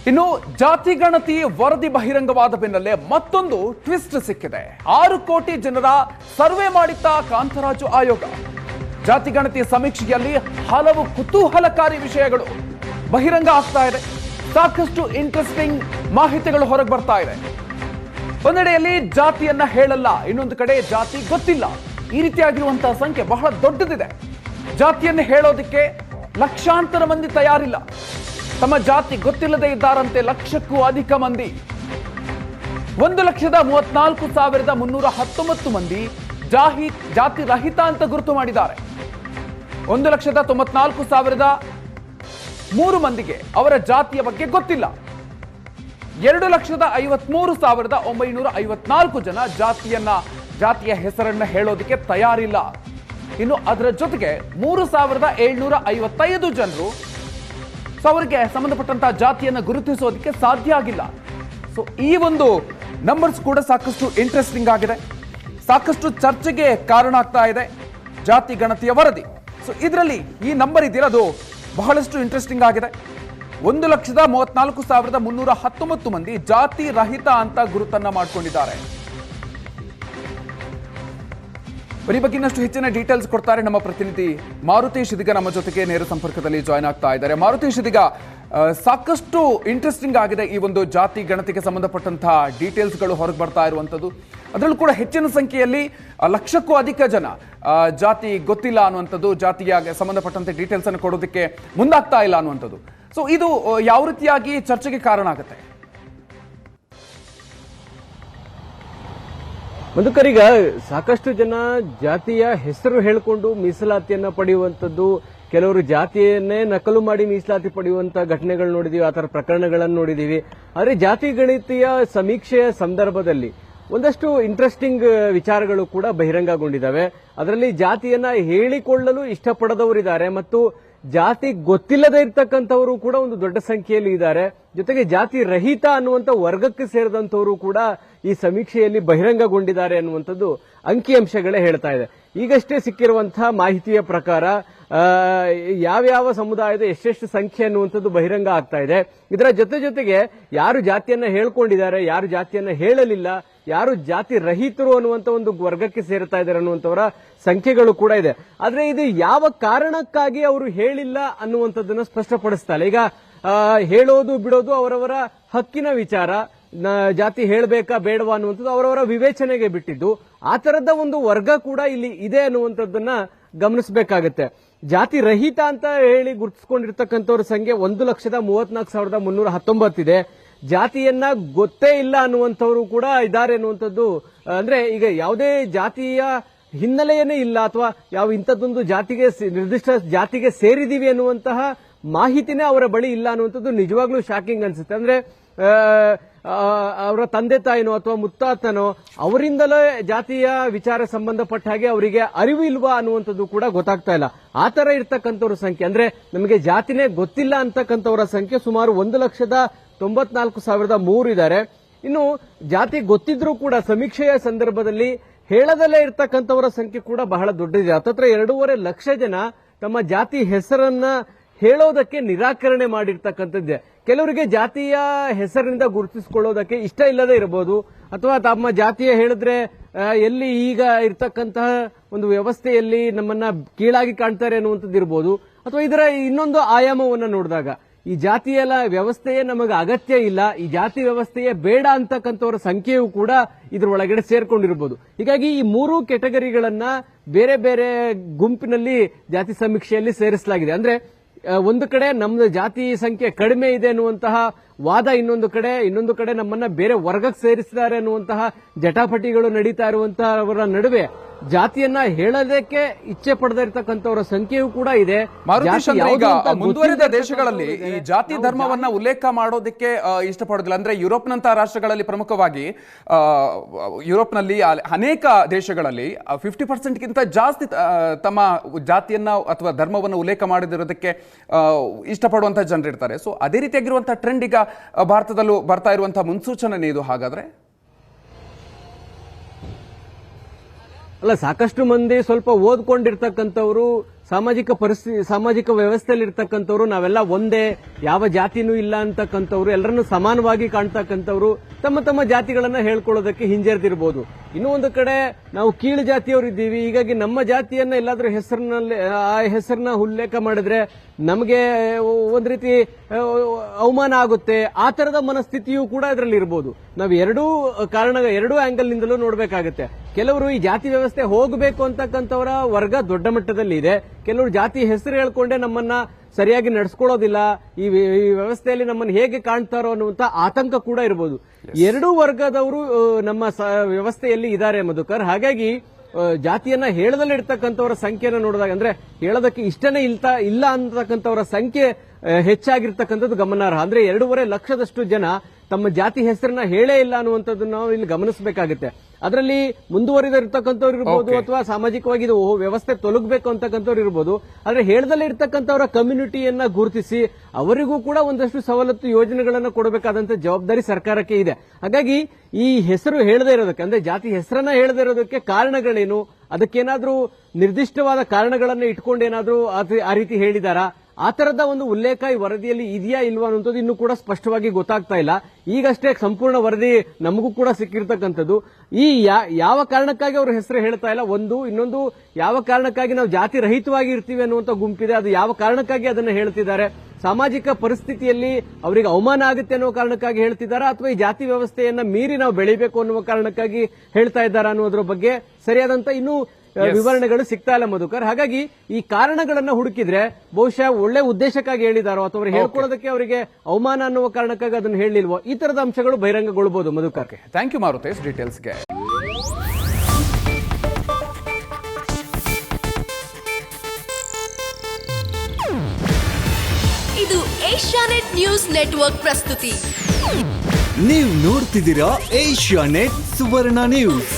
ಇನ್ನು ಜಾತಿ ಗಣತಿ ವರದಿ ಬಹಿರಂಗವಾದ ಬೆನ್ನಲ್ಲೇ ಮತ್ತೊಂದು ಟ್ವಿಸ್ಟ್ ಸಿಕ್ಕಿದೆ. 6 ಕೋಟಿ ಜನರ ಸರ್ವೆ ಮಾಡಿದ್ದ ಕಾಂತರಾಜು ಆಯೋಗ. ಜಾತಿ ಗಣತಿ ಸಮೀಕ್ಷೆಯಲ್ಲಿ ಹಲವು ಕುತೂಹಲಕಾರಿ ವಿಷಯಗಳು ಬಹಿರಂಗ ಆಗ್ತಾ ಇದೆ. ಸಾಕಷ್ಟು ಇಂಟ್ರೆಸ್ಟಿಂಗ್ ಮಾಹಿತಿಗಳು ಹೊರಗೆ ಬರ್ತಾ ಇದೆ. ಒಂದೆಡೆಯಲ್ಲಿ ಜಾತಿಯನ್ನ ಹೇಳಲ್ಲ, ಇನ್ನೊಂದು ಕಡೆ ಜಾತಿ ಗೊತ್ತಿಲ್ಲ. ಈ ರೀತಿಯಾಗಿರುವಂತಹ ಸಂಖ್ಯೆ ಬಹಳ ದೊಡ್ಡದಿದೆ. ಜಾತಿಯನ್ನು ಹೇಳೋದಕ್ಕೆ ಲಕ್ಷಾಂತರ ಮಂದಿ ತಯಾರಿಲ್ಲ. ತಮ್ಮ ಜಾತಿ ಗೊತ್ತಿಲ್ಲದೆ ಇದ್ದಾರಂತೆ ಲಕ್ಷಕ್ಕೂ ಅಧಿಕ ಮಂದಿ. 1,34,319 ಮಂದಿ ಜಾತಿ ರಹಿತ ಅಂತ ಗುರುತು ಮಾಡಿದ್ದಾರೆ. 1,94,003 ಮಂದಿಗೆ ಅವರ ಜಾತಿಯ ಬಗ್ಗೆ ಗೊತ್ತಿಲ್ಲ. 2,53,954 ಜನ ಜಾತಿಯ ಹೆಸರನ್ನ ಹೇಳೋದಕ್ಕೆ ತಯಾರಿಲ್ಲ. ಇನ್ನು ಅದರ ಜೊತೆಗೆ 3,755 ಜನರು ಅವರಿಗೆ ಸಂಬಂಧಪಟ್ಟಂತಹ ಜಾತಿಯನ್ನು ಗುರುತಿಸೋದಕ್ಕೆ ಸಾಧ್ಯ ಆಗಿಲ್ಲ. ಸೊ ಈ ಒಂದು ನಂಬರ್ಸ್ ಕೂಡ ಸಾಕಷ್ಟು ಇಂಟ್ರೆಸ್ಟಿಂಗ್ ಆಗಿದೆ, ಸಾಕಷ್ಟು ಚರ್ಚೆಗೆ ಕಾರಣ ಆಗ್ತಾ ಇದೆ. ಜಾತಿ ಗಣತಿಯ ವರದಿ, ಸೊ ಇದರಲ್ಲಿ ಈ ನಂಬರ್ ಇದೆಯಲ್ಲ ಅದು ಬಹಳಷ್ಟು ಇಂಟ್ರೆಸ್ಟಿಂಗ್ ಆಗಿದೆ. 1,34,319 ಮಂದಿ ಜಾತಿ ರಹಿತ ಅಂತ ಗುರುತನ್ನ ಮಾಡಿಕೊಂಡಿದ್ದಾರೆ. ಈ ಬಗ್ಗೆ ಇನ್ನಷ್ಟು ಹೆಚ್ಚಿನ ಡೀಟೇಲ್ಸ್ ಕೊಡ್ತಾರೆ ನಮ್ಮ ಪ್ರತಿನಿಧಿ ಮಾರುತಿ ಶಿದಿಗ. ನಮ್ಮ ಜೊತೆಗೆ ನೇರ ಸಂಪರ್ಕದಲ್ಲಿ ಜಾಯ್ನ್ ಆಗ್ತಾ ಇದ್ದಾರೆ. ಮಾರುತಿ ಶಿದಿಗ, ಸಾಕಷ್ಟು ಇಂಟ್ರೆಸ್ಟಿಂಗ್ ಆಗಿದೆ ಈ ಒಂದು ಜಾತಿ ಗಣತಿಗೆ ಸಂಬಂಧಪಟ್ಟಂತಹ ಡೀಟೇಲ್ಸ್ಗಳು ಹೊರಗೆ ಬರ್ತಾ ಇರುವಂಥದ್ದು. ಅದರಲ್ಲೂ ಕೂಡ ಹೆಚ್ಚಿನ ಸಂಖ್ಯೆಯಲ್ಲಿ ಲಕ್ಷಕ್ಕೂ ಅಧಿಕ ಜನ ಜಾತಿ ಗೊತ್ತಿಲ್ಲ ಅನ್ನುವಂಥದ್ದು, ಜಾತಿಗೆ ಸಂಬಂಧಪಟ್ಟಂತೆ ಡೀಟೇಲ್ಸ್ ಅನ್ನು ಕೊಡೋದಕ್ಕೆ ಮುಂದಾಗ್ತಾ ಇಲ್ಲ ಅನ್ನುವಂಥದ್ದು. ಸೊ ಇದು ಯಾವ ರೀತಿಯಾಗಿ ಚರ್ಚೆಗೆ ಕಾರಣ ಆಗುತ್ತೆ? ಮಧುಕರೀಗ ಸಾಕಷ್ಟು ಜನ ಜಾತಿಯ ಹೆಸರು ಹೇಳಿಕೊಂಡು ಮೀಸಲಾತಿಯನ್ನ ಪಡೆಯುವಂಥದ್ದು, ಕೆಲವರು ಜಾತಿಯನ್ನೇ ನಕಲು ಮಾಡಿ ಮೀಸಲಾತಿ ಪಡೆಯುವಂತ ಘಟನೆಗಳು ನೋಡಿದೀವಿ, ಆ ತರ ಪ್ರಕರಣಗಳನ್ನು ನೋಡಿದೀವಿ. ಆದರೆ ಜಾತಿ ಗಣತಿಯ ಸಮೀಕ್ಷೆಯ ಸಂದರ್ಭದಲ್ಲಿ ಒಂದಷ್ಟು ಇಂಟ್ರೆಸ್ಟಿಂಗ್ ವಿಚಾರಗಳು ಕೂಡ ಬಹಿರಂಗಗೊಂಡಿದ್ದಾವೆ. ಅದರಲ್ಲಿ ಜಾತಿಯನ್ನ ಹೇಳಿಕೊಳ್ಳಲು ಇಷ್ಟಪಡದವರಿದ್ದಾರೆ ಮತ್ತು ಜಾತಿ ಗೊತ್ತಿಲ್ಲದೆ ಇರ್ತಕ್ಕಂಥವರು ಕೂಡ ಒಂದು ದೊಡ್ಡ ಸಂಖ್ಯೆಯಲ್ಲಿ ಇದ್ದಾರೆ. ಜೊತೆಗೆ ಜಾತಿ ರಹಿತ ಅನ್ನುವಂಥ ವರ್ಗಕ್ಕೆ ಸೇರಿದಂಥವರು ಕೂಡ ಈ ಸಮೀಕ್ಷೆಯಲ್ಲಿ ಬಹಿರಂಗಗೊಂಡಿದ್ದಾರೆ ಅನ್ನುವಂಥದ್ದು ಅಂಕಿಅಂಶಗಳೇ ಹೇಳ್ತಾ ಇದೆ. ಈಗಷ್ಟೇ ಸಿಕ್ಕಿರುವಂತಹ ಮಾಹಿತಿಯ ಪ್ರಕಾರ ಯಾವ್ಯಾವ ಸಮುದಾಯದ ಎಷ್ಟೆಷ್ಟು ಸಂಖ್ಯೆ ಅನ್ನುವಂಥದ್ದು ಬಹಿರಂಗ ಆಗ್ತಾ ಇದೆ. ಇದರ ಜೊತೆಗೆ ಯಾರು ಜಾತಿಯನ್ನ ಹೇಳ್ಕೊಂಡಿದ್ದಾರೆ, ಯಾರು ಜಾತಿಯನ್ನ ಹೇಳಲಿಲ್ಲ, ಯಾರು ಜಾತಿ ರಹಿತರು ಅನ್ನುವಂಥ ಒಂದು ವರ್ಗಕ್ಕೆ ಸೇರ್ತಾ ಇದ್ದಾರೆ ಅನ್ನುವಂಥವರ ಸಂಖ್ಯೆಗಳು ಕೂಡ ಇದೆ. ಆದ್ರೆ ಇದು ಯಾವ ಕಾರಣಕ್ಕಾಗಿ ಅವರು ಹೇಳಿಲ್ಲ ಅನ್ನುವಂಥದ್ದನ್ನ ಸ್ಪಷ್ಟಪಡಿಸ್ತಾರೆ. ಈಗ ಹೇಳೋದು ಬಿಡೋದು ಅವರವರ ಹಕ್ಕಿನ ವಿಚಾರ. ಜಾತಿ ಹೇಳಬೇಕಾ ಬೇಡವಾ ಅನ್ನುವಂಥದ್ದು ಅವರವರ ವಿವೇಚನೆಗೆ ಬಿಟ್ಟಿದ್ದು. ಆ ತರದ ಒಂದು ವರ್ಗ ಕೂಡ ಇಲ್ಲಿ ಇದೆ ಅನ್ನುವಂಥದ್ದನ್ನ ಗಮನಿಸಬೇಕಾಗತ್ತೆ. ಜಾತಿ ರಹಿತ ಅಂತ ಹೇಳಿ ಗುರುತಿಸಿಕೊಂಡಿರ್ತಕ್ಕಂಥವ್ರ ಸಂಖ್ಯೆ 1,34,319 ಇದೆ. ಜಾತಿಯನ್ನ ಗೊತ್ತೇ ಇಲ್ಲ ಅನ್ನುವಂಥವ್ರು ಕೂಡ ಇದ್ದಾರೆ ಅನ್ನುವಂಥದ್ದು. ಅಂದ್ರೆ ಈಗ ಯಾವುದೇ ಜಾತಿಯ ಹಿನ್ನೆಲೆಯೇ ಇಲ್ಲ ಅಥವಾ ಯಾವ ಇಂಥದ್ದೊಂದು ಜಾತಿಗೆ ನಿರ್ದಿಷ್ಟ ಜಾತಿಗೆ ಸೇರಿದೀವಿ ಅನ್ನುವಂತಹ ಮಾಹಿತಿನೇ ಅವರ ಬಳಿ ಇಲ್ಲ ಅನ್ನುವಂಥದ್ದು ನಿಜವಾಗ್ಲೂ ಶಾಕಿಂಗ್ ಅನ್ಸುತ್ತೆ. ಅಂದ್ರೆ ಅವರ ತಂದೆ ತಾಯಿನೋ ಅಥವಾ ಮುತ್ತಾತನೋ ಅವರಿಂದಲೇ ಜಾತಿಯ ವಿಚಾರ ಸಂಬಂಧಪಟ್ಟ ಹಾಗೆ ಅವರಿಗೆ ಅರಿವು ಇಲ್ವಾ ಅನ್ನುವಂಥದ್ದು ಕೂಡ ಗೊತ್ತಾಗ್ತಾ ಇಲ್ಲ. ಆ ತರ ಇರ್ತಕ್ಕಂಥವ್ರ ಸಂಖ್ಯೆ, ಅಂದ್ರೆ ನಮಗೆ ಜಾತಿನೇ ಗೊತ್ತಿಲ್ಲ ಅಂತಕ್ಕಂಥವರ ಸಂಖ್ಯೆ ಸುಮಾರು 1,94,003 ಇದ್ದಾರೆ. ಇನ್ನು ಜಾತಿ ಗೊತ್ತಿದ್ರೂ ಕೂಡ ಸಮೀಕ್ಷೆಯ ಸಂದರ್ಭದಲ್ಲಿ ಹೇಳದಲ್ಲೇ ಇರ್ತಕ್ಕಂಥವರ ಸಂಖ್ಯೆ ಕೂಡ ಬಹಳ ದೊಡ್ಡದಿದೆ. ಹತ್ತತ್ರ 2.5 ಲಕ್ಷ ಜನ ತಮ್ಮ ಜಾತಿ ಹೆಸರನ್ನ ಹೇಳೋದಕ್ಕೆ ನಿರಾಕರಣೆ ಮಾಡಿರ್ತಕ್ಕಂಥದ್ದೇ. ಕೆಲವರಿಗೆ ಜಾತಿಯ ಹೆಸರಿನಿಂದ ಗುರುತಿಸಿಕೊಳ್ಳೋದಕ್ಕೆ ಇಷ್ಟ ಇಲ್ಲದೆ ಇರಬಹುದು, ಅಥವಾ ತಮ್ಮ ಜಾತಿಯ ಹೇಳಿದ್ರೆ ಎಲ್ಲಿ ಈಗ ಇರ್ತಕ್ಕಂತಹ ಒಂದು ವ್ಯವಸ್ಥೆಯಲ್ಲಿ ನಮ್ಮನ್ನ ಕೀಳಾಗಿ ಕಾಣ್ತಾರೆ ಅನ್ನುವಂಥದ್ದು ಇರಬಹುದು, ಅಥವಾ ಇದರ ಇನ್ನೊಂದು ಆಯಾಮವನ್ನ ನೋಡಿದಾಗ ಈ ಜಾತಿಯ ವ್ಯವಸ್ಥೆಯೇ ನಮಗೆ ಅಗತ್ಯ ಇಲ್ಲ, ಈ ಜಾತಿ ವ್ಯವಸ್ಥೆಯೇ ಬೇಡ ಅಂತಕ್ಕಂಥವರ ಸಂಖ್ಯೆಯೂ ಕೂಡ ಇದ್ರ ಒಳಗಡೆ ಸೇರ್ಕೊಂಡಿರಬಹುದು. ಹೀಗಾಗಿ ಈ 3 ಕೆಟಗರಿಗಳನ್ನ ಬೇರೆ ಬೇರೆ ಗುಂಪಿನಲ್ಲಿ ಜಾತಿ ಸಮೀಕ್ಷೆಯಲ್ಲಿ ಸೇರಿಸಲಾಗಿದೆ. ಅಂದ್ರೆ ಒಂದು ಕಡೆ ನಮ್ದು ಜಾತಿ ಸಂಖ್ಯೆ ಕಡಿಮೆ ಇದೆ ಅನ್ನುವಂತಹ ವಾದ, ಇನ್ನೊಂದು ಕಡೆ ನಮ್ಮನ್ನ ಬೇರೆ ವರ್ಗಕ್ಕೆ ಸೇರಿಸಿದ್ದಾರೆ ಅನ್ನುವಂತಹ ಜಟಾಪಟಿಗಳು ನಡೀತಾ ಇರುವಂತಹವರ ನಡುವೆ ಜಾತಿಯನ್ನ ಹೇಳೋದಕ್ಕೆ ಇಚ್ಛೆ ಪಡೆದಿರ್ತಕ್ಕಂಥವರ ಸಂಖ್ಯೆಯೂ ಕೂಡ ಇದೆ. ಮುಂದುವರಿದ ದೇಶಗಳಲ್ಲಿ ಈ ಜಾತಿ ಧರ್ಮವನ್ನ ಉಲ್ಲೇಖ ಮಾಡೋದಕ್ಕೆ ಇಷ್ಟಪಡೋದಿಲ್ಲ. ಅಂದ್ರೆ ಯುರೋಪ್ನಂತಹ ರಾಷ್ಟ್ರಗಳಲ್ಲಿ, ಪ್ರಮುಖವಾಗಿ ಯುರೋಪ್ನಲ್ಲಿ ಅನೇಕ ದೇಶಗಳಲ್ಲಿ 50%ಗಿಂತ ಜಾಸ್ತಿ ತಮ್ಮ ಜಾತಿಯನ್ನ ಅಥವಾ ಧರ್ಮವನ್ನು ಉಲ್ಲೇಖ ಮಾಡದಿರೋದಕ್ಕೆ ಇಷ್ಟಪಡುವಂತಹ ಜನರಿರ್ತಾರೆ. ಸೊ ಅದೇ ರೀತಿಯಾಗಿರುವಂತಹ ಟ್ರೆಂಡ್ ಈಗ ಭಾರತದಲ್ಲೂ ಬರ್ತಾ ಇರುವಂತಹ ಮುನ್ಸೂಚನೆ ಇದು ಹಾಗಾದ್ರೆ? ಅಲ್ಲ, ಸಾಕಷ್ಟು ಮಂದಿ ಸ್ವಲ್ಪ ಓದ್ಕೊಂಡಿರ್ತಕ್ಕಂಥವ್ರು ಸಾಮಾಜಿಕ ವ್ಯವಸ್ಥೆಯಲ್ಲಿ ಇರ್ತಕ್ಕಂಥವ್ರು ನಾವೆಲ್ಲ ಒಂದೇ, ಯಾವ ಜಾತಿನೂ ಇಲ್ಲ ಅಂತಕ್ಕಂಥವ್ರು, ಎಲ್ಲರನ್ನು ಸಮಾನವಾಗಿ ಕಾಣ್ತಕ್ಕಂಥವ್ರು ತಮ್ಮ ತಮ್ಮ ಜಾತಿಗಳನ್ನ ಹೇಳ್ಕೊಳ್ಳೋದಕ್ಕೆ ಹಿಂಜರಿದಿರ್ಬೋದು. ಇನ್ನೂ ಒಂದು ಕಡೆ ನಾವು ಕೀಳು ಜಾತಿಯವರು ಇದ್ದೀವಿ, ಹೀಗಾಗಿ ನಮ್ಮ ಜಾತಿಯನ್ನ ಎಲ್ಲಾದ್ರೂ ಆ ಹೆಸರನ್ನ ಉಲ್ಲೇಖ ಮಾಡಿದ್ರೆ ನಮಗೆ ಒಂದ್ ರೀತಿ ಅವಮಾನ ಆಗುತ್ತೆ. ಆ ತರದ ಮನಸ್ಥಿತಿಯೂ ಕೂಡ ಇದರಲ್ಲಿ ಇರಬಹುದು. ನಾವು ಎರಡೂ ಆಂಗಲ್ ನಿಂದಲೂ ನೋಡ್ಬೇಕಾಗತ್ತೆ. ಕೆಲವರು ಈ ಜಾತಿ ವ್ಯವಸ್ಥೆ ಹೋಗಬೇಕು ಅಂತಕ್ಕಂಥವರ ವರ್ಗ ದೊಡ್ಡ ಮಟ್ಟದಲ್ಲಿ ಇದೆ. ಕೆಲವರು ಜಾತಿ ಹೆಸರು ಹೇಳ್ಕೊಂಡೆ ನಮ್ಮನ್ನ ಸರಿಯಾಗಿ ನಡೆಸ್ಕೊಳ್ಳೋದಿಲ್ಲ, ಈ ವ್ಯವಸ್ಥೆಯಲ್ಲಿ ನಮ್ಮನ್ನು ಹೇಗೆ ಕಾಣ್ತಾರೋ ಅನ್ನುವಂತ ಆತಂಕ ಕೂಡ ಇರಬಹುದು. ಎರಡೂ ವರ್ಗದವರು ನಮ್ಮ ವ್ಯವಸ್ಥೆಯಲ್ಲಿ ಇದ್ದಾರೆ ಮಧುಕರ್. ಹಾಗಾಗಿ ಜಾತಿಯನ್ನ ಹೇಳದಲ್ಲೇ ಇರ್ತಕ್ಕಂಥವರ ಸಂಖ್ಯೆನ ನೋಡಿದಾಗ, ಅಂದ್ರೆ ಹೇಳೋದಕ್ಕೆ ಇಷ್ಟನೇ ಇಲ್ಲ ಅಂತಕ್ಕಂಥವರ ಸಂಖ್ಯೆ ಹೆಚ್ಚಾಗಿರ್ತಕ್ಕಂಥದ್ದು ಗಮನಾರ್ಹ. ಅಂದ್ರೆ 2.5 ಲಕ್ಷದಷ್ಟು ಜನ ತಮ್ಮ ಜಾತಿ ಹೆಸರನ್ನ ಹೇಳೇ ಇಲ್ಲ ಅನ್ನುವಂಥದ್ದನ್ನು ನಾವು ಇಲ್ಲಿ ಗಮನಿಸಬೇಕಾಗುತ್ತೆ. ಅದರಲ್ಲಿ ಮುಂದುವರಿದಿರ್ತಕ್ಕಂಥವ್ರು ಇರ್ಬೋದು, ಅಥವಾ ಸಾಮಾಜಿಕವಾಗಿ ಇದು ವ್ಯವಸ್ಥೆ ತೊಲಗಬೇಕು ಅಂತಕ್ಕಂಥವ್ರು ಇರ್ಬೋದು. ಆದ್ರೆ ಹೇಳದಲ್ಲೇ ಇರ್ತಕ್ಕಂಥವರ ಕಮ್ಯುನಿಟಿಯನ್ನ ಗುರುತಿಸಿ ಅವರಿಗೂ ಕೂಡ ಒಂದಷ್ಟು ಸವಲತ್ತು ಯೋಜನೆಗಳನ್ನ ಕೊಡಬೇಕಾದಂತ ಜವಾಬ್ದಾರಿ ಸರ್ಕಾರಕ್ಕೆ ಇದೆ. ಹಾಗಾಗಿ ಈ ಹೆಸರು ಹೇಳದೇ ಇರೋದಕ್ಕೆ, ಅಂದ್ರೆ ಜಾತಿ ಹೆಸರನ್ನ ಹೇಳದೇ ಇರೋದಕ್ಕೆ ಕಾರಣಗಳೇನು, ಅದಕ್ಕೇನಾದ್ರೂ ನಿರ್ದಿಷ್ಟವಾದ ಕಾರಣಗಳನ್ನ ಇಟ್ಕೊಂಡೇನಾದ್ರೂ ಆ ರೀತಿ ಹೇಳಿದಾರಾ, ಆ ತರದ ಒಂದು ಉಲ್ಲೇಖ ಈ ವರದಿಯಲ್ಲಿ ಇದೆಯಾ ಇಲ್ವಾ ಅನ್ನೋದು ಇನ್ನೂ ಕೂಡ ಸ್ಪಷ್ಟವಾಗಿ ಗೊತ್ತಾಗ್ತಾ ಇಲ್ಲ. ಈಗಷ್ಟೇ ಸಂಪೂರ್ಣ ವರದಿ ನಮಗೂ ಕೂಡ ಸಿಕ್ಕಿರ್ತಕ್ಕಂಥದ್ದು. ಈ ಯಾವ ಕಾರಣಕ್ಕಾಗಿ ಅವ್ರ ಹೆಸರು ಹೇಳ್ತಾ ಇಲ್ಲ, ಇನ್ನೊಂದು ಯಾವ ಕಾರಣಕ್ಕಾಗಿ ನಾವು ಜಾತಿ ರಹಿತವಾಗಿ ಇರ್ತೀವಿ ಅನ್ನುವಂಥ ಗುಂಪಿದೆ, ಅದು ಯಾವ ಕಾರಣಕ್ಕಾಗಿ ಅದನ್ನ ಹೇಳ್ತಿದ್ದಾರೆ, ಸಾಮಾಜಿಕ ಪರಿಸ್ಥಿತಿಯಲ್ಲಿ ಅವರಿಗೆ ಅವಮಾನ ಆಗುತ್ತೆ ಅನ್ನೋ ಕಾರಣಕ್ಕಾಗಿ ಹೇಳ್ತಿದ್ದಾರಾ, ಅಥವಾ ಈ ಜಾತಿ ವ್ಯವಸ್ಥೆಯನ್ನ ಮೀರಿ ನಾವು ಬೆಳಿಬೇಕು ಅನ್ನುವ ಕಾರಣಕ್ಕಾಗಿ ಹೇಳ್ತಾ ಇದ್ದಾರಾ ಅನ್ನೋದ್ರ ಬಗ್ಗೆ ಸರಿಯಾದಂತ ಇನ್ನೂ ವಿವರಣೆಗಳು ಸಿಗ್ತಾ ಇಲ್ಲ ಮಧುಕರ್. ಹಾಗಾಗಿ ಈ ಕಾರಣಗಳನ್ನ ಹುಡುಕಿದ್ರೆ ಬಹುಶಃ ಒಳ್ಳೆ ಉದ್ದೇಶಕ್ಕಾಗಿ ಹೇಳಿದಾರೋ, ಅಥವಾ ಅವರು ಹೇಳ್ಕೊಳ್ಳೋದಕ್ಕೆ ಅವರಿಗೆ ಅವಮಾನ ಅನ್ನುವ ಕಾರಣಕ್ಕಾಗಿ ಅದನ್ನು ಹೇಳಿಲ್ವೋ, ಈ ತರದ ಅಂಶಗಳು ಬಹಿರಂಗಗೊಳ್ಳಬಹುದು ಮಧುಕರ್. ಥ್ಯಾಂಕ್ ಯು ಮಾರುತೇಶ್ ಡೀಟೇಲ್ಸ್ಗೆ. ಇದು ಏಷ್ಯಾನೆಟ್ ನ್ಯೂಸ್ ನೆಟ್ವರ್ಕ್ ಪ್ರಸ್ತುತಿ. ನೀವು ನೋಡ್ತಿದ್ದೀರಾ ಏಷ್ಯಾನೆಟ್ ಸುವರ್ಣ ನ್ಯೂಸ್.